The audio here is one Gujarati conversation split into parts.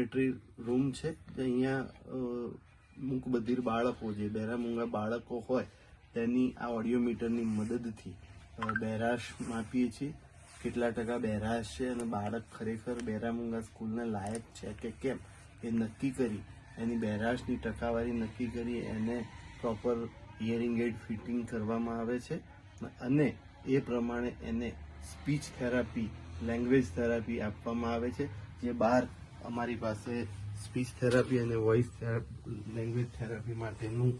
ઓડિયોમેટ્રી રૂમ છે. અહીંયા મૂકબધિર બાળકો, જે બહેરામૂંગા બાળકો હોય તેની આ ઓડિયોમીટરની મદદથી બહેરાશ માપીએ છીએ. કેટલા ટકા બહેરાશ છે અને બાળક ખરેખર બહેરામૂંગા સ્કૂલને લાયક છે કે કેમ એ નક્કી કરી, એની બહેરાશની ટકાવારી નક્કી કરી એને પ્રોપર હિયરિંગ એડ ફિટિંગ કરવામાં આવે છે અને એ પ્રમાણે એને સ્પીચ થેરાપી, લેંગ્વેજ થેરાપી આપવામાં આવે છે. જે બહાર અમારી પાસે સ્પીચ થેરાપી અને વોઇસ લેંગ્વેજ થેરાપી માટેનું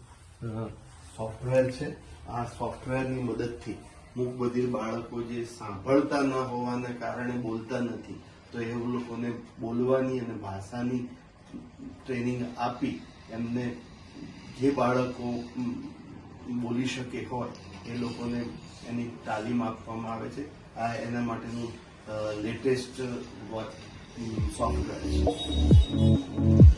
સોફ્ટવેર છે. આ સોફ્ટવેરની મદદથી મૂકબધિર બાળકો જે સાંભળતા ન હોવાને કારણે બોલતા નથી, તો એ લોકોને બોલવાની અને ભાષાની ટ્રેનિંગ આપી એમને જે બાળકો બોલી શકે હોય એ લોકોને એની તાલીમ આપવામાં આવે છે. આ એના માટેનું લેટેસ્ટ સોફ્ટવેર છે.